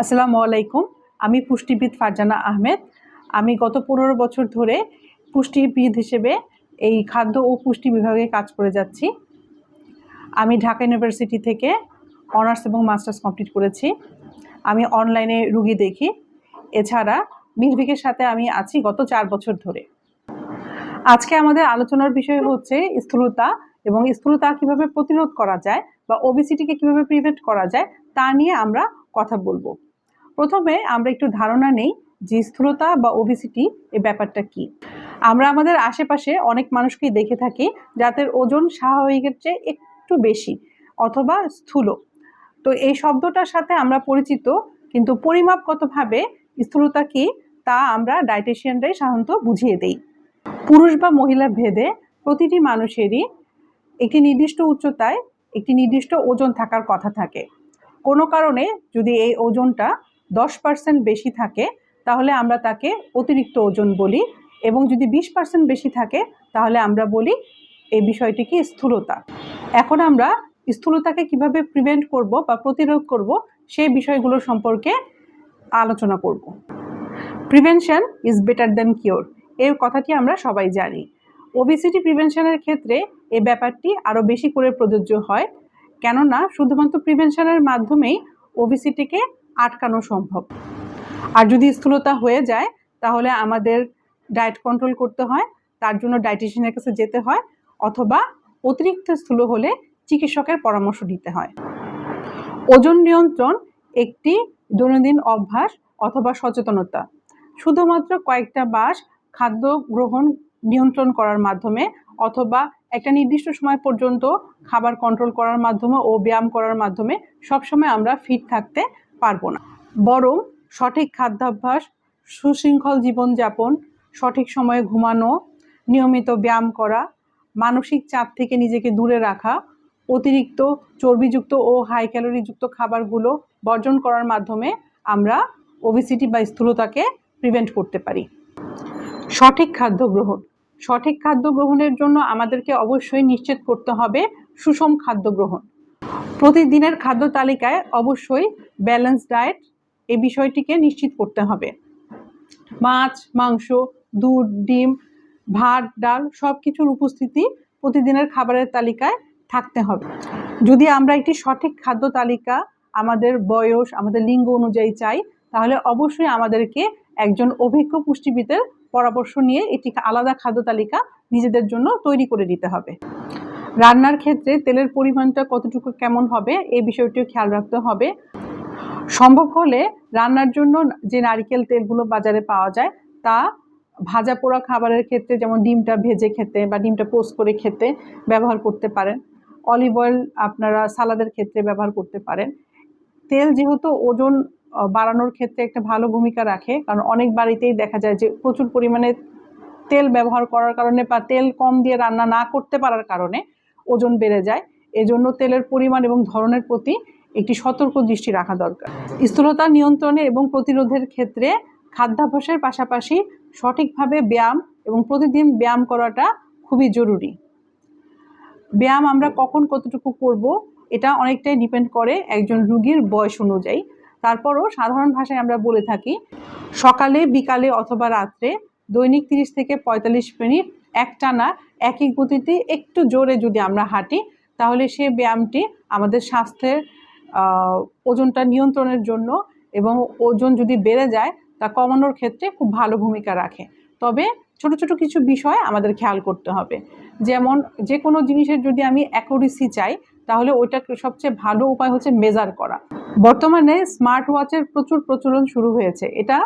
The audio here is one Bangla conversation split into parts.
আসসালামু আলাইকুম। আমি পুষ্টিবিদ ফারজানা আহমেদ। আমি গত 15 বছর ধরে পুষ্টিবিদ হিসেবে এই খাদ্য ও পুষ্টি বিভাগে কাজ করে যাচ্ছি। আমি ঢাকা ইউনিভার্সিটি থেকে অনার্স এবং মাস্টার্স কমপ্লিট করেছি। আমি অনলাইনে রুগী দেখি। এছাড়া মিলভিকের সাথে আমি আছি গত 4 বছর ধরে। আজকে আমাদের আলোচনার বিষয় হচ্ছে স্থূলতা এবং স্থূলতা কিভাবে প্রতিরোধ করা যায় বা ওবেসিটিকে কিভাবে প্রিভেন্ট করা যায় তা নিয়ে আমরা কথা বলবো। প্রথমে আমরা একটু ধারণা নেই যে স্থূলতা বা ওবেসিটি এই ব্যাপারটা কি। আমরা আমাদের আশেপাশে অনেক মানুষকেই দেখে থাকি যাদের ওজন স্বাভাবিকের চেয়ে একটু বেশি অথবা স্থূল। তো এই শব্দটার সাথে আমরা পরিচিত, কিন্তু পরিমাপগতভাবে স্থূলতা কি তা আমরা ডায়েটিশিয়ানরাই সাধারণত বুঝিয়ে দেই। পুরুষ বা মহিলা ভেদে প্রতিটি মানুষেরই একটি নির্দিষ্ট উচ্চতায় একটি নির্দিষ্ট ওজন থাকার কথা থাকে। কোনো কারণে যদি এই ওজনটা 10% বেশি থাকে তাহলে আমরা তাকে অতিরিক্ত ওজন বলি, এবং যদি 20% বেশি থাকে তাহলে আমরা বলি এই বিষয়টিকে স্থূলতা। এখন আমরা স্থূলতাকে কিভাবে প্রিভেন্ট করব বা প্রতিরোধ করব সেই বিষয়গুলো সম্পর্কে আলোচনা করব। Prevention is better than cure, এই কথাটি আমরা সবাই জানি। ওবেসিটি প্রিভেনশনের ক্ষেত্রে এই ব্যাপারটি আরও বেশি করে প্রযোজ্য হয়, কেননা শুধুমাত্র প্রিভেনশনের মাধ্যমেই ওবেসিটিকে আটকানো সম্ভব। আর যদি স্থূলতা হয়ে যায় তাহলে আমাদের ডায়েট কন্ট্রোল করতে হয়, তার জন্য ডায়েটিশিয়ানের কাছে যেতে হয়, অথবা অতিরিক্ত স্থূল হলে চিকিৎসকের পরামর্শ নিতে হয়। ওজন নিয়ন্ত্রণ একটি দৈনন্দিন অভ্যাস অথবা সচেতনতা। শুধুমাত্র কয়েকটা মাস খাদ্য গ্রহণ নিয়ন্ত্রণ করার মাধ্যমে অথবা একটা নির্দিষ্ট সময় পর্যন্ত খাবার কন্ট্রোল করার মাধ্যমে ও ব্যায়াম করার মাধ্যমে সবসময় আমরা ফিট থাকতে পারবো না। বরং সঠিক খাদ্যাভ্যাস, সুশৃঙ্খল জীবনযাপন, সঠিক সময়ে ঘুমানো, নিয়মিত ব্যায়াম করা, মানসিক চাপ থেকে নিজেকে দূরে রাখা, অতিরিক্ত চর্বিযুক্ত ও হাই ক্যালোরিযুক্ত খাবারগুলো বর্জন করার মাধ্যমে আমরা ওবেসিটি বা স্থূলতাকে প্রিভেন্ট করতে পারি। সঠিক খাদ্য গ্রহণ। সঠিক খাদ্য গ্রহণের জন্য আমাদেরকে অবশ্যই নিশ্চিত করতে হবে সুষম খাদ্য গ্রহণ। প্রতিদিনের খাদ্য তালিকায় অবশ্যই ব্যালেন্স ডায়েট এই বিষয়টিকে নিশ্চিত করতে হবে। মাছ, মাংস, দুধ, ডিম, ভাত, ডাল সব কিছুর উপস্থিতি প্রতিদিনের খাবারের তালিকায় থাকতে হবে। যদি আমরা একটি সঠিক খাদ্য তালিকা আমাদের বয়স, আমাদের লিঙ্গ অনুযায়ী চাই, তাহলে অবশ্যই আমাদেরকে একজন অভিজ্ঞ পুষ্টিবিদের পরামর্শ নিয়ে একটি আলাদা খাদ্য তালিকা নিজেদের জন্য তৈরি করে দিতে হবে। রান্নার ক্ষেত্রে তেলের পরিমাণটা কতটুকু কেমন হবে এই বিষয়টিও খেয়াল রাখতে হবে। সম্ভব হলে রান্নার জন্য যে নারিকেল তেলগুলো বাজারে পাওয়া যায় তা ভাজা পোড়া খাবারের ক্ষেত্রে, যেমন ডিমটা ভেজে খেতে বা ডিমটা পোস্ট করে খেতে ব্যবহার করতে পারেন। অলিভ অয়েল আপনারা সালাদের ক্ষেত্রে ব্যবহার করতে পারেন। তেল যেহেতু ওজন বাড়ানোর ক্ষেত্রে একটা ভালো ভূমিকা রাখে, কারণ অনেক বাড়িতেই দেখা যায় যে প্রচুর পরিমাণে তেল ব্যবহার করার কারণে বা তেল কম দিয়ে রান্না না করতে পারার কারণে ওজন বেড়ে যায়। এজন্য তেলের পরিমাণ এবং ধরনের প্রতি একটি সতর্ক দৃষ্টি রাখা দরকার। স্থূলতা নিয়ন্ত্রণে এবং প্রতিরোধের ক্ষেত্রে খাদ্যাভ্যাসের পাশাপাশি সঠিকভাবে ব্যায়াম এবং প্রতিদিন ব্যায়াম করাটা খুবই জরুরি। ব্যায়াম আমরা কখন কতটুকু করব এটা অনেকটাই ডিপেন্ড করে একজন রোগীর বয়স অনুযায়ী। তারপরও সাধারণ ভাষায় আমরা বলে থাকি সকালে, বিকালে অথবা রাত্রে দৈনিক 30 থেকে 45 মিনিট একটানা একই গতিতে একটু জোরে যদি আমরা হাঁটি তাহলে সে ব্যায়ামটি আমাদের স্বাস্থ্যের ওজনটা নিয়ন্ত্রণের জন্য এবং ওজন যদি বেড়ে যায় তা কমানোর ক্ষেত্রে খুব ভালো ভূমিকা রাখে। তবে ছোট ছোট কিছু বিষয় আমাদের খেয়াল করতে হবে, যেমন যে কোনো জিনিসের যদি আমি অ্যাকুরেসি চাই তাহলে ওইটা সবচেয়ে ভালো উপায় হচ্ছে মেজার করা। বর্তমানে স্মার্ট ওয়াচের প্রচুর প্রচলন শুরু হয়েছে। এটা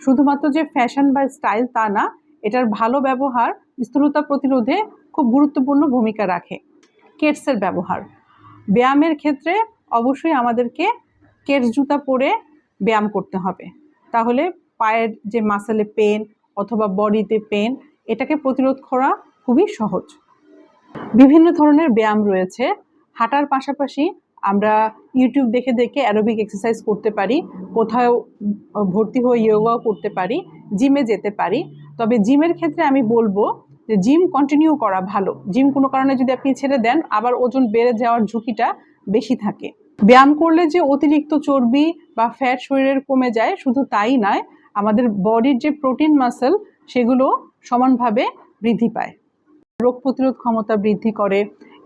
শুধুমাত্র যে ফ্যাশন বা স্টাইল তা না, এটার ভালো ব্যবহার স্থূলতা প্রতিরোধে খুব গুরুত্বপূর্ণ ভূমিকা রাখে। কেটসের ব্যবহার। ব্যায়ামের ক্ষেত্রে অবশ্যই আমাদেরকে কেটস জুতা পরে ব্যায়াম করতে হবে, তাহলে পায়ের যে মাসেলে পেন অথবা বডিতে পেন এটাকে প্রতিরোধ করা খুবই সহজ। বিভিন্ন ধরনের ব্যায়াম রয়েছে। হাঁটার পাশাপাশি আমরা ইউটিউব দেখে দেখে অ্যারোবিক এক্সারসাইজ করতে পারি, কোথাও ভর্তি হয়ে যোগাও করতে পারি, জিমে যেতে পারি। তবে জিমের ক্ষেত্রে আমি বলবো যে জিম কন্টিনিউ করা ভালো। জিম কোনো কারণে যদি আপনি ছেড়ে দেন আবার ওজন বেড়ে যাওয়ার ঝুঁকিটা বেশি থাকে। ব্যায়াম করলে যে অতিরিক্ত চর্বি বা ফ্যাট শরীরের কমে যায় শুধু তাই নয়, আমাদের বডির যে প্রোটিন মাসল সেগুলো সমানভাবে বৃদ্ধি পায়, রোগ প্রতিরোধ ক্ষমতা বৃদ্ধি করে।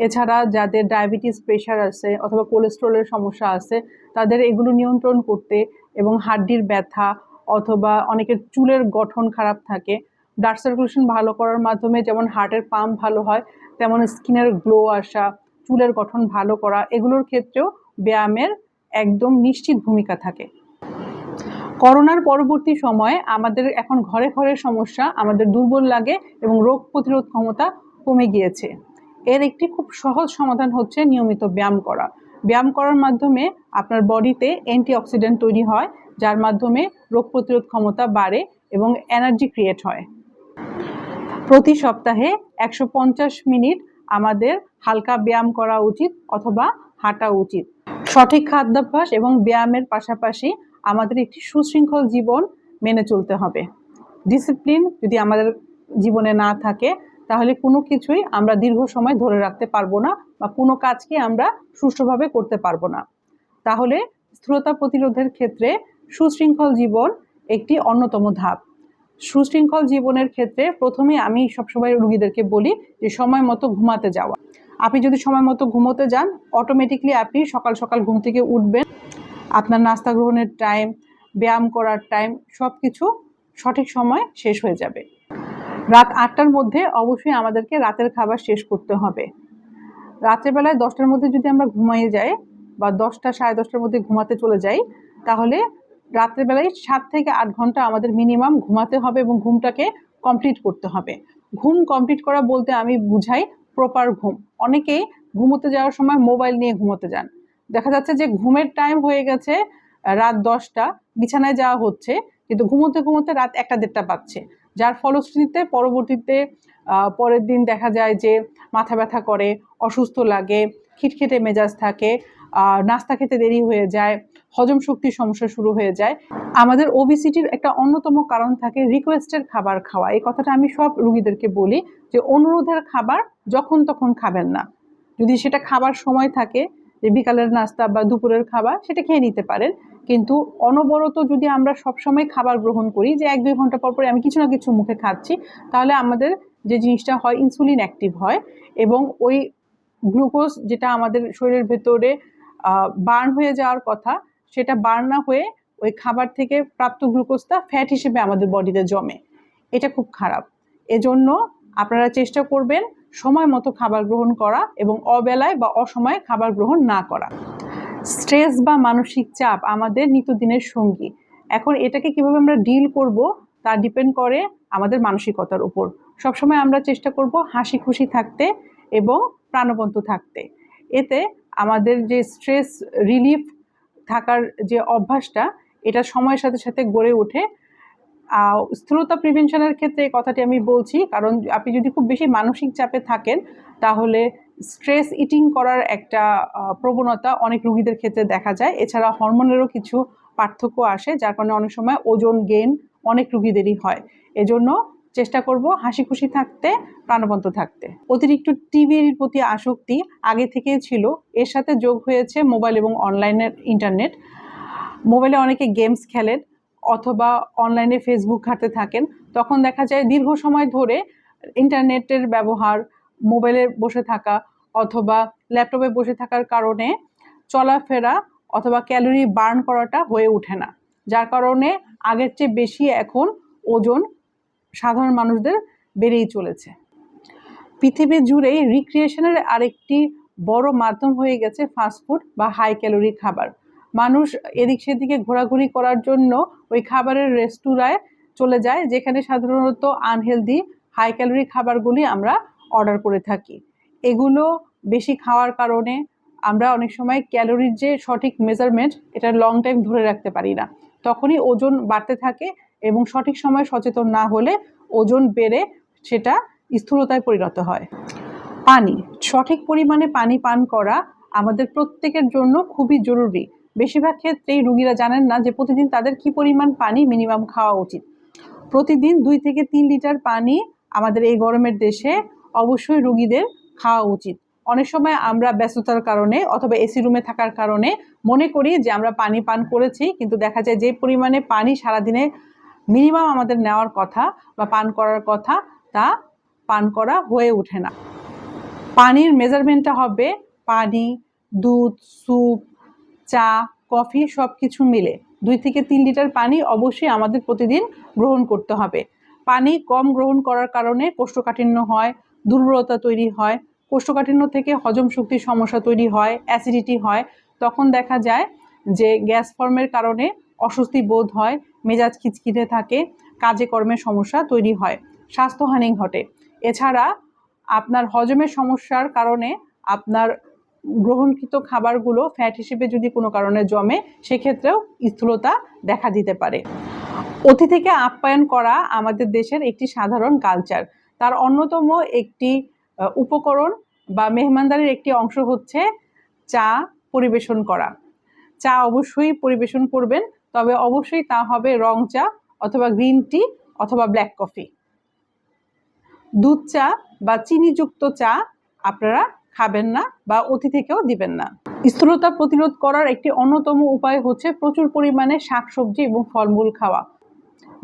এছাড়া যাদের ডায়াবেটিস, প্রেশার আছে অথবা কোলেস্ট্রলের সমস্যা আছে তাদের এগুলো নিয়ন্ত্রণ করতে, এবং হাড্ডির ব্যথা অথবা অনেকের চুলের গঠন খারাপ থাকে, ব্লাড সার্কুলেশন ভালো করার মাধ্যমে যেমন হার্টের পাম্প ভালো হয়, তেমন স্কিনের গ্লো আসা, চুলের গঠন ভালো করা, এগুলোর ক্ষেত্রেও ব্যায়ামের একদম নিশ্চিত ভূমিকা থাকে। করোনার পরবর্তী সময়ে আমাদের এখন ঘরে ঘরে সমস্যা, আমাদের দুর্বল লাগে এবং রোগ প্রতিরোধ ক্ষমতা কমে গিয়েছে। এর একটি খুব সহজ সমাধান হচ্ছে নিয়মিত ব্যায়াম করা। ব্যায়াম করার মাধ্যমে আপনার বডিতে অ্যান্টিঅক্সিডেন্ট তৈরি হয়, যার মাধ্যমে রোগ প্রতিরোধ ক্ষমতা বাড়ে এবং এনার্জি ক্রিয়েট হয়। প্রতি সপ্তাহে 150 মিনিট আমাদের হালকা ব্যায়াম করা উচিত অথবা হাঁটা উচিত। সঠিক খাদ্যাভ্যাস এবং ব্যায়ামের পাশাপাশি আমাদের একটি সুশৃঙ্খল জীবন মেনে চলতে হবে। ডিসিপ্লিন যদি আমাদের জীবনে না থাকে তাহলে কোনো কিছুই আমরা দীর্ঘ সময় ধরে রাখতে পারবো না বা কোনো কাজকে আমরা সুষ্ঠুভাবে করতে পারবো না। তাহলে স্থূলতা প্রতিরোধের ক্ষেত্রে সুশৃঙ্খল জীবন একটি অন্যতম ধাপ। সুশৃঙ্খল জীবনের ক্ষেত্রে প্রথমে আমি সবসময় রোগীদেরকে বলি যে সময় মতো ঘুমাতে যাওয়া। আপনি যদি সময় মতো ঘুমোতে যান, অটোমেটিকলি আপনি সকাল সকাল ঘুম থেকে উঠবেন, আপনার নাস্তা গ্রহণের টাইম, ব্যায়াম করার টাইম সব কিছু সঠিক সময় শেষ হয়ে যাবে। রাত 8টার মধ্যে অবশ্যই আমাদেরকে রাতের খাবার শেষ করতে হবে। রাত্রেবেলায় 10টার মধ্যে যদি আমরা ঘুমিয়ে যাই বা 10টা সাড়ে 10টার মধ্যে ঘুমাতে চলে যাই, তাহলে রাত্রেবেলায় 7 থেকে 8 ঘন্টা আমাদের মিনিমাম ঘুমাতে হবে এবং ঘুমটাকে কমপ্লিট করতে হবে। ঘুম কমপ্লিট করা বলতে আমি বুঝাই প্রপার ঘুম। অনেকেই ঘুমোতে যাওয়ার সময় মোবাইল নিয়ে ঘুমোতে যান, দেখা যাচ্ছে যে ঘুমের টাইম হয়ে গেছে রাত 10টা, বিছানায় যাওয়া হচ্ছে, কিন্তু ঘুমোতে ঘুমোতে রাত 1টা-1.5টা বাজছে, যার ফলশ্রুতিতে পরবর্তীতে পরের দিন দেখা যায় যে মাথা ব্যথা করে, অসুস্থ লাগে, খিটখিটে মেজাজ থাকে, নাস্তা খেতে দেরি হয়ে যায়, হজম শক্তির সমস্যা শুরু হয়ে যায়। আমাদের ওবেসিটির একটা অন্যতম কারণ থাকে রিকোয়েস্টের খাবার খাওয়া। এই কথাটা আমি সব রোগীদেরকে বলি যে অনুরোধের খাবার যখন তখন খাবেন না। যদি সেটা খাবার সময় থাকে যে বিকালের নাস্তা বা দুপুরের খাবার, সেটা খেয়ে নিতে পারেন, কিন্তু অনবরত যদি আমরা সবসময় খাবার গ্রহণ করি যে 1-2 ঘন্টা পর পরে আমি কিছু না কিছু মুখে খাচ্ছি, তাহলে আমাদের যে জিনিসটা হয় ইনসুলিন অ্যাক্টিভ হয় এবং ওই গ্লুকোজ যেটা আমাদের শরীরের ভেতরে বার্ন হয়ে যাওয়ার কথা, সেটা বার্ন না হয়ে ওই খাবার থেকে প্রাপ্ত গ্লুকোজটা ফ্যাট হিসেবে আমাদের বডিতে জমে। এটা খুব খারাপ। এজন্য আপনারা চেষ্টা করবেন সময় মতো খাবার গ্রহণ করা এবং অবেলায় বা অসময়ে খাবার গ্রহণ না করা। স্ট্রেস বা মানসিক চাপ আমাদের নিত্যদিনের সঙ্গী। এখন এটাকে কিভাবে আমরা ডিল করব তা ডিপেন্ড করে আমাদের মানসিকতার উপর। সবসময় আমরা চেষ্টা করব হাসি খুশি থাকতে এবং প্রাণবন্ত থাকতে। এতে আমাদের যে স্ট্রেস রিলিফ থাকার যে অভ্যাসটা, এটা সময়ের সাথে সাথে গড়ে ওঠে। স্থূলতা প্রিভেনশনের ক্ষেত্রে এই কথাটি আমি বলছি কারণ আপনি যদি খুব বেশি মানসিক চাপে থাকেন তাহলে স্ট্রেস ইটিং করার একটা প্রবণতা অনেক রোগীদের ক্ষেত্রে দেখা যায়। এছাড়া হরমোনেরও কিছু পার্থক্য আসে, যার কারণে অনেক সময় ওজন গেইন অনেক রোগীদেরই হয়। এজন্য চেষ্টা করব হাসি খুশি থাকতে, প্রাণবন্ত থাকতে। অতিরিক্ত টিভির প্রতি আসক্তি আগে থেকেই ছিল, এর সাথে যোগ হয়েছে মোবাইল এবং অনলাইনের ইন্টারনেট। মোবাইলে অনেকে গেমস খেলেন অথবা অনলাইনে ফেসবুক ঘাঁটতে থাকেন, তখন দেখা যায় দীর্ঘ সময় ধরে ইন্টারনেটের ব্যবহার, মোবাইলে বসে থাকা অথবা ল্যাপটপে বসে থাকার কারণে চলাফেরা অথবা ক্যালোরি বার্ন করাটা হয়ে ওঠে না, যার কারণে আগের চেয়ে বেশি এখন ওজন সাধারণ মানুষদের বেড়েই চলেছে। পৃথিবী জুড়েই রিক্রিয়েশনের আরেকটি বড় মাধ্যম হয়ে গেছে ফাস্টফুড বা হাই ক্যালোরি খাবার। মানুষ এদিক সেদিকে ঘোরাঘুরি করার জন্য ওই খাবারের রেস্তোরাঁয় চলে যায়, যেখানে সাধারণত আনহেলদি হাই ক্যালোরি খাবারগুলি আমরা অর্ডার করে থাকি। এগুলো বেশি খাওয়ার কারণে আমরা অনেক সময় ক্যালোরির যে সঠিক মেজারমেন্ট এটা লং টাইম ধরে রাখতে পারি না, তখনই ওজন বাড়তে থাকে এবং সঠিক সময় সচেতন না হলে ওজন বেড়ে সেটা স্থূলতায় পরিণত হয়। পানি, সঠিক পরিমাণে পানি পান করা আমাদের প্রত্যেকের জন্য খুবই জরুরি। বেশিরভাগ ক্ষেত্রেই রোগীরা জানেন না যে প্রতিদিন তাদের কি পরিমাণ পানি মিনিমাম খাওয়া উচিত। প্রতিদিন 2 থেকে 3 লিটার পানি আমাদের এই গরমের দেশে অবশ্যই রোগীদের খাওয়া উচিত। অনেক সময় আমরা ব্যস্ততার কারণে অথবা এসি রুমে থাকার কারণে মনে করি যে আমরা পানি পান করেছি, কিন্তু দেখা যায় যে পরিমাণে পানি সারাদিনে মিনিমাম আমাদের নেওয়ার কথা বা পান করার কথা তা পান করা হয়ে ওঠে না। পানির মেজারমেন্টটা হবে পানি, দুধ, স্যুপ, চা, কফি সব কিছু মিলে 2 থেকে 3 লিটার পানি অবশ্যই আমাদের প্রতিদিন গ্রহণ করতে হবে। পানি কম গ্রহণ করার কারণে কোষ্ঠকাঠিন্য হয়, দুর্বলতা তৈরি হয়, কোষ্ঠকাঠিন্য থেকে হজম শক্তির সমস্যা তৈরি হয়, অ্যাসিডিটি হয়। তখন দেখা যায় যে গ্যাস ফর্মের কারণে অস্বস্তি বোধ হয়, মেজাজ খিটখিটে থাকে, কাজে কর্মে সমস্যা তৈরি হয়, স্বাস্থ্যহানি ঘটে। এছাড়া আপনার হজমের সমস্যার কারণে আপনার গ্রহণকৃত খাবারগুলো ফ্যাট হিসেবে যদি কোনো কারণে জমে, সেক্ষেত্রেও স্থূলতা দেখা দিতে পারে। অতিথিকে আপ্যায়ন করা আমাদের দেশের একটি সাধারণ কালচার। তার অন্যতম একটি উপকরণ বা মেহমানদারির একটি অংশ হচ্ছে চা পরিবেশন করা। চা অবশ্যই পরিবেশন করবেন, তবে অবশ্যই তা হবে রং চা অথবা গ্রিন টি অথবা ব্ল্যাক কফি। দুধ চা বা চিনিযুক্ত চা আপনারা খাবেন না বা অতিথিকেও দিবেন না। স্থূলতা প্রতিরোধ করার একটি অন্যতম উপায় হচ্ছে প্রচুর পরিমাণে শাকসবজি এবং ফলমূল খাওয়া।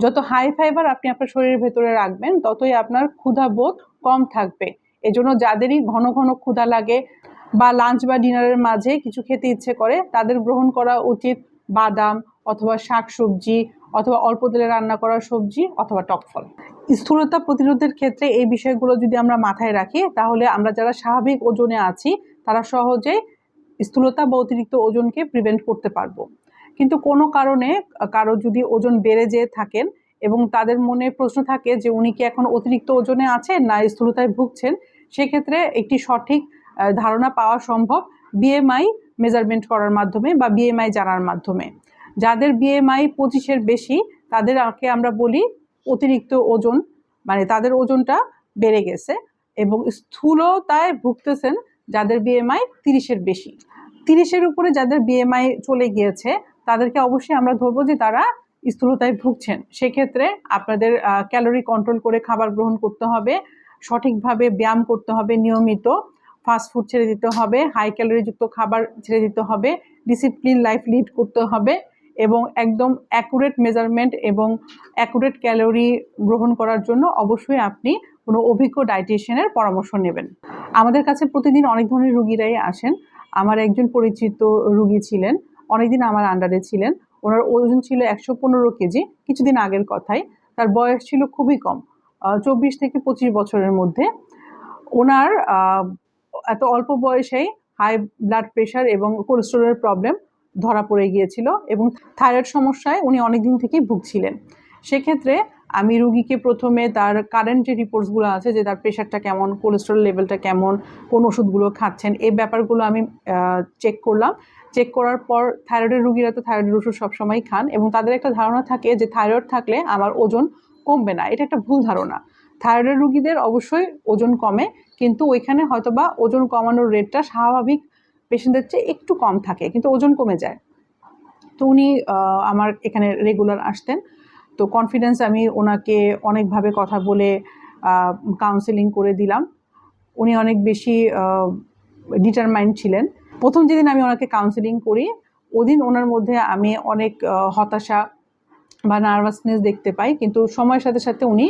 যত হাই ফাইবার আপনি আপনার শরীরের ভেতরে রাখবেন, ততই আপনার ক্ষুধা বোধ কম থাকবে। এজন্য যাদেরই ঘন ঘন ক্ষুধা লাগে বা লাঞ্চ বা ডিনারের মাঝে কিছু খেতে ইচ্ছে করে, তাদের গ্রহণ করা উচিত বাদাম অথবা শাকসবজি অথবা অল্প তেলে রান্না করা সবজি অথবা টক ফল। স্থূলতা প্রতিরোধের ক্ষেত্রে এই বিষয়গুলো যদি আমরা মাথায় রাখি, তাহলে আমরা যারা স্বাভাবিক ওজনে আছি তারা সহজেই স্থূলতা বা অতিরিক্ত ওজনকে প্রিভেন্ট করতে পারবো। কিন্তু কোনো কারণে কারো যদি ওজন বেড়ে যেয়ে থাকেন এবং তাদের মনে প্রশ্ন থাকে যে উনি কি এখন অতিরিক্ত ওজনে আছেন না স্থূলতায় ভুগছেন, সেক্ষেত্রে একটি সঠিক ধারণা পাওয়া সম্ভব বিএমআই মেজারমেন্ট করার মাধ্যমে বা বিএমআই জানার মাধ্যমে। যাদের বিএমআই 25-এর বেশি, তাদেরকে আমরা বলি অতিরিক্ত ওজন, মানে তাদের ওজনটা বেড়ে গেছে, এবং স্থূলতায় ভুগতেছেন যাদের বিএমআই 30-এর বেশি। 30-এর উপরে যাদের বিএমআই চলে গিয়েছে তাদেরকে অবশ্যই আমরা ধরবো যে তারা স্থূলতায় ভুগছেন। সেক্ষেত্রে আপনাদের ক্যালোরি কন্ট্রোল করে খাবার গ্রহণ করতে হবে, সঠিকভাবে ব্যায়াম করতে হবে, নিয়মিত ফাস্টফুড ছেড়ে দিতে হবে, হাই ক্যালোরিযুক্ত খাবার ছেড়ে দিতে হবে, ডিসিপ্লিন লাইফ লিড করতে হবে এবং একদম অ্যাকুরেট মেজারমেন্ট এবং অ্যাকুরেট ক্যালোরি গ্রহণ করার জন্য অবশ্যই আপনি কোনো অভিজ্ঞ ডায়েটিশিয়ানের পরামর্শ নেবেন। আমাদের কাছে প্রতিদিন অনেক ধরনের রুগীরাই আসেন। আমার একজন পরিচিত রুগী ছিলেন, অনেকদিন আমার আন্ডারে ছিলেন। ওনার ওজন ছিল 115 কেজি, কিছুদিন আগের কথাই। তার বয়স ছিল খুবই কম, 24 থেকে 25 বছরের মধ্যে। ওনার এত অল্প বয়সেই হাই ব্লাড প্রেশার এবং কোলেস্টেরলের প্রবলেম ধরা পড়ে গিয়েছিল এবং থাইরয়েড সমস্যায় উনি অনেকদিন থেকেই ভুগছিলেন। সেক্ষেত্রে আমি রুগীকে প্রথমে তার কারেন্ট যে রিপোর্টসগুলো আছে, যে তার প্রেশারটা কেমন, কোলেস্টেরল লেভেলটা কেমন, কোন ওষুধগুলো খাচ্ছেন, এই ব্যাপারগুলো আমি চেক করলাম। চেক করার পর থাইরয়েডের রুগীরা তো থাইরয়েডের ওষুধ সবসময়ই খান এবং তাদের একটা ধারণা থাকে যে থাইরয়েড থাকলে আমার ওজন কমবে না। এটা একটা ভুল ধারণা। থাইরয়েডের রুগীদের অবশ্যই ওজন কমে, কিন্তু ওইখানে হয়তোবা ওজন কমানোর রেটটা স্বাভাবিক পেশেন্টদের চেয়ে একটু কম থাকে, কিন্তু ওজন কমে যায়। তো উনি আমার এখানে রেগুলার আসতেন। তো কনফিডেন্স আমি ওনাকে অনেকভাবে কথা বলে কাউন্সেলিং করে দিলাম। উনি অনেক বেশি ডিটারমাইন্ড ছিলেন। প্রথম যেদিন আমি ওনাকে কাউন্সেলিং করি, ওদিন ওনার মধ্যে আমি অনেক হতাশা বা নার্ভাসনেস দেখতে পাই, কিন্তু সময়ের সাথে সাথে উনি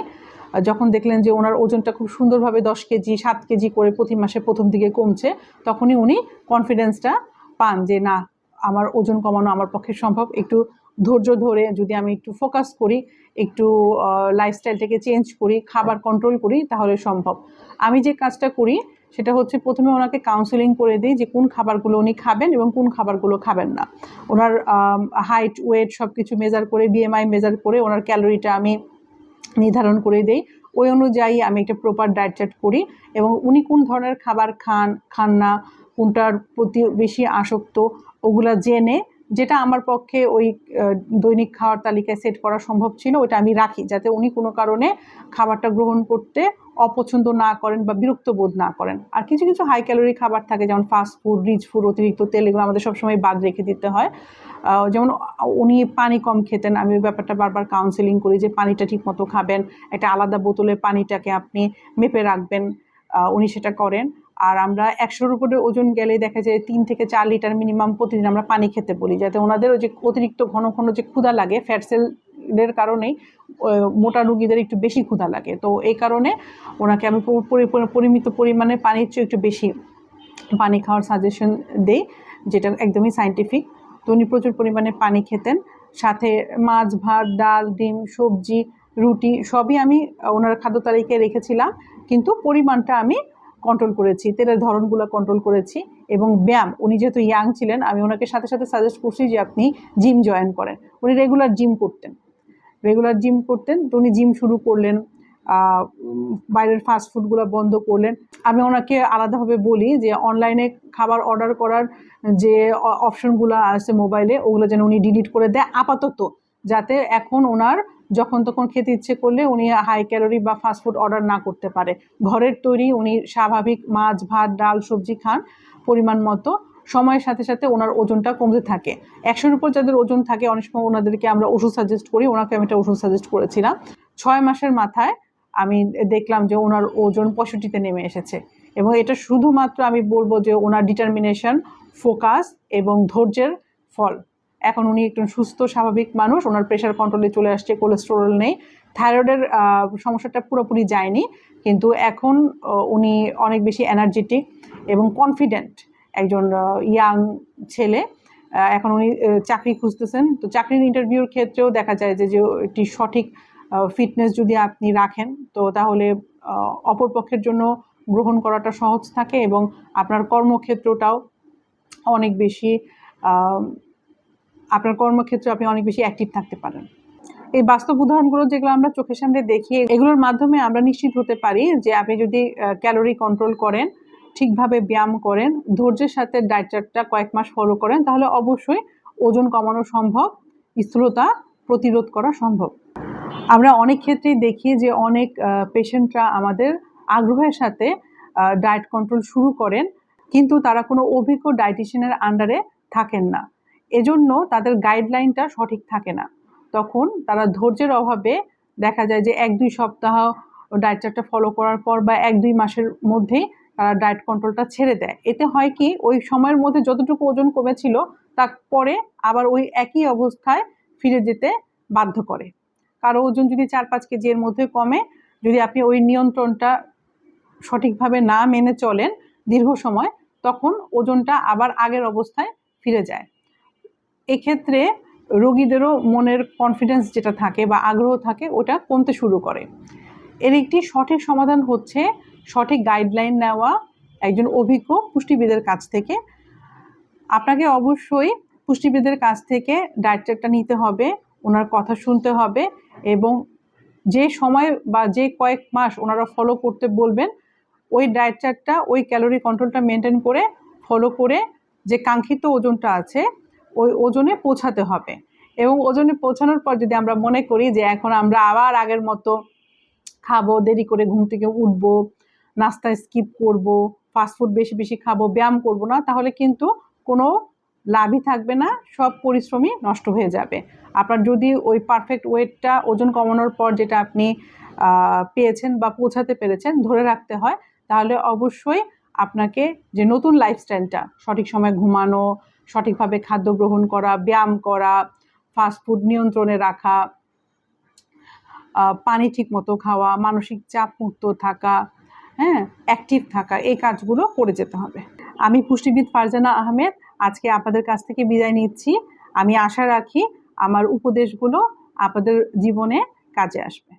যখন দেখলেন যে ওনার ওজনটা খুব সুন্দরভাবে 10 কেজি 7 কেজি করে প্রতি মাসে প্রথম দিকে কমছে, তখনই উনি কনফিডেন্সটা পান যে না, আমার ওজন কমানো আমার পক্ষে সম্ভব। একটু ধৈর্য ধরে যদি আমি একটু ফোকাস করি, একটু লাইফস্টাইলটাকে চেঞ্জ করি, খাবার কন্ট্রোল করি, তাহলে সম্ভব। আমি যে কাজটা করি সেটা হচ্ছে প্রথমে ওনাকে কাউন্সেলিং করে দিই যে কোন খাবারগুলো উনি খাবেন এবং কোন খাবারগুলো খাবেন না। ওনার হাইট, ওয়েট সব কিছু মেজার করে, বিএমআই মেজার করে ওনার ক্যালোরিটা আমি নির্ধারণ করে দেই। ওই অনুযায়ী আমি একটা প্রপার ডায়েট চার্ট করি এবং উনি কোন ধরনের খাবার খান না, কোনটার প্রতি বেশি আসক্ত, ওগুলা জেনে যেটা আমার পক্ষে ওই দৈনিক খাওয়ার তালিকায় সেট করা সম্ভব ছিল, ওটা আমি রাখি, যাতে উনি কোনো কারণে খাবারটা গ্রহণ করতে অপছন্দ না করেন বা বিরক্ত বোধ না করেন। আর কিছু কিছু হাই ক্যালোরি খাবার থাকে, যেমন ফাস্ট ফুড, রিচ ফুড, অতিরিক্ত তেল, এগুলো আমাদের সবসময় বাদ রেখে দিতে হয়। যেমন উনি পানি কম খেতেন, আমি ওই ব্যাপারটা বারবার কাউন্সেলিং করি যে পানিটা ঠিক মতো খাবেন, একটা আলাদা বোতলে পানিটাকে আপনি মেপে রাখবেন, উনি সেটা করেন। আর আমরা 100-র উপরে ওজন গেলে দেখা যায় 3 থেকে 4 লিটার মিনিমাম প্রতিদিন আমরা পানি খেতে বলি, যাতে ওনাদের ওই যে অতিরিক্ত ঘন ঘন যে ক্ষুধা লাগে ফ্যাট সেলের কারণেই মোটা রোগীদের একটু বেশি ক্ষুধা লাগে। তো এই কারণে ওনাকে আমি পরিমিত পরিমাণে পানির চেয়ে একটু বেশি পানি খাওয়ার সাজেশন দেই, যেটা একদমই সায়েন্টিফিক। তো উনি প্রচুর পরিমাণে পানি খেতেন, সাথে মাছ, ভাত, ডাল, ডিম, সবজি, রুটি সবই আমি ওনার খাদ্য তালিকায় রেখেছিলাম, কিন্তু পরিমাণটা আমি কন্ট্রোল করেছি, তেলের ধরনগুলো কন্ট্রোল করেছি। এবং ব্যায়াম, উনি যেহেতু ইয়াং ছিলেন, আমি ওনাকে সাথে সাথে সাজেস্ট করছি যে আপনি জিম জয়েন করেন। উনি রেগুলার জিম করতেন, তো উনি জিম শুরু করলেন, বাইরের ফাস্ট ফুডগুলো বন্ধ করলেন। আমি ওনাকে আলাদাভাবে বলি যে অনলাইনে খাবার অর্ডার করার যে অপশনগুলো আছে মোবাইলে, ওগুলো যেন উনি ডিলিট করে দেয় আপাতত, যাতে এখন ওনার যখন তখন খেতে ইচ্ছে করলে উনি হাই ক্যালোরি বা ফাস্টফুড অর্ডার না করতে পারে। ঘরের তৈরি উনি স্বাভাবিক মাছ, ভাত, ডাল, সবজি খান পরিমাণ মতো। সময়ের সাথে সাথে ওনার ওজনটা কমতে থাকে। 100-র উপর যাদের ওজন থাকে অনেক সময় ওনাদেরকে আমরা ওষুধ সাজেস্ট করি, ওনাকে আমি একটা ওষুধ সাজেস্ট করেছিলাম। 6 মাসের মাথায় আমি দেখলাম যে ওনার ওজন 65-তে নেমে এসেছে। এবং এটা শুধুমাত্র আমি বলবো যে ওনার ডিটারমিনেশন, ফোকাস এবং ধৈর্যের ফল। এখন উনি একটু সুস্থ স্বাভাবিক মানুষ, ওনার প্রেশার কন্ট্রোলে চলে আসছে, কোলেস্টেরল নেই, থাইরয়েডের সমস্যাটা পুরোপুরি যায়নি, কিন্তু এখন উনি অনেক বেশি এনার্জেটিক এবং কনফিডেন্ট একজন ইয়াং ছেলে। এখন উনি চাকরি খুঁজতেছেন, তো চাকরির ইন্টারভিউর ক্ষেত্রেও দেখা যায় যে একটি সঠিক ফিটনেস যদি আপনি রাখেন, তো তাহলে অপর পক্ষের জন্য গ্রহণ করাটা সহজ থাকে এবং আপনার কর্মক্ষেত্রে আপনি অনেক বেশি অ্যাক্টিভ থাকতে পারেন। এই বাস্তব উদাহরণগুলো যেগুলো আমরা চোখের সামনে দেখি, এগুলোর মাধ্যমে আমরা নিশ্চিত হতে পারি যে আপনি যদি ক্যালোরি কন্ট্রোল করেন, ঠিকভাবে ব্যায়াম করেন, ধৈর্যের সাথে ডায়েট চার্টটা কয়েক মাস ফলো করেন, তাহলে অবশ্যই ওজন কমানো সম্ভব, স্থূলতা প্রতিরোধ করা সম্ভব। আমরা অনেক ক্ষেত্রেই দেখি যে অনেক পেশেন্টরা আমাদের আগ্রহের সাথে ডায়েট কন্ট্রোল শুরু করেন, কিন্তু তারা কোনো অভিজ্ঞ ডায়েটিশিয়ানের আন্ডারে থাকেন না, এজন্য তাদের গাইডলাইনটা সঠিক থাকে না। তখন তারা ধৈর্যের অভাবে দেখা যায় যে 1-2 সপ্তাহ ডায়েট চার্টটা ফলো করার পর বা 1-2 মাসের মধ্যেই তারা ডায়েট কন্ট্রোলটা ছেড়ে দেয়। এতে হয় কি, ওই সময়ের মধ্যে যতটুকু ওজন কমেছিল তারপরে আবার ওই একই অবস্থায় ফিরে যেতে বাধ্য করে। কারো ওজন যদি 4-5 কেজি এর মধ্যে কমে, যদি আপনি ওই নিয়ন্ত্রণটা সঠিকভাবে না মেনে চলেন দীর্ঘ সময়, তখন ওজনটা আবার আগের অবস্থায় ফিরে যায়। এক্ষেত্রে রোগীদেরও মনের কনফিডেন্স যেটা থাকে বা আগ্রহ থাকে, ওটা কমতে শুরু করে। এর একটি সঠিক সমাধান হচ্ছে সঠিক গাইডলাইন নেওয়া একজন অভিজ্ঞ পুষ্টিবিদের কাছ থেকে। আপনাকে অবশ্যই পুষ্টিবিদের কাছ থেকে ডায়েট চার্টটা নিতে হবে, ওনার কথা শুনতে হবে এবং যে সময় বা যে কয়েক মাস ওনারা ফলো করতে বলবেন, ওই ডায়েট চার্টটা, ওই ক্যালোরি কন্ট্রোলটা মেনটেন করে ফলো করে যে কাঙ্ক্ষিত ওজনটা আছে ওই ওজনে পৌঁছাতে হবে। এবং ওজনে পৌঁছানোর পর যদি আমরা মনে করি যে এখন আমরা আবার আগের মতো খাবো, দেরি করে ঘুম থেকে উঠবো, নাস্তা স্কিপ করব, ফাস্টফুড বেশি বেশি খাবো, ব্যায়াম করব না, তাহলে কিন্তু কোনো লাভই থাকবে না, সব পরিশ্রমই নষ্ট হয়ে যাবে। আপনার যদি ওই পারফেক্ট ওয়েটটা ওজন কমানোর পর যেটা আপনি পেয়েছেন বা পৌঁছাতে পেরেছেন ধরে রাখতে হয়, তাহলে অবশ্যই আপনাকে যে নতুন লাইফস্টাইলটা, সঠিক সময় ঘুমানো, সঠিকভাবে খাদ্য গ্রহণ করা, ব্যায়াম করা, ফাস্টফুড নিয়ন্ত্রণে রাখা, পানি ঠিক মতো খাওয়া, মানসিক চাপ মুক্ত থাকা, অ্যাক্টিভ থাকা, এই কাজগুলো করে যেতে হবে। আমি পুষ্টিবিদ ফারজানা আহমেদ আজকে আপনাদের কাছ থেকে বিদায় নিচ্ছি। আমি আশা রাখি আমার উপদেশগুলো আপনাদের জীবনে কাজে আসবে।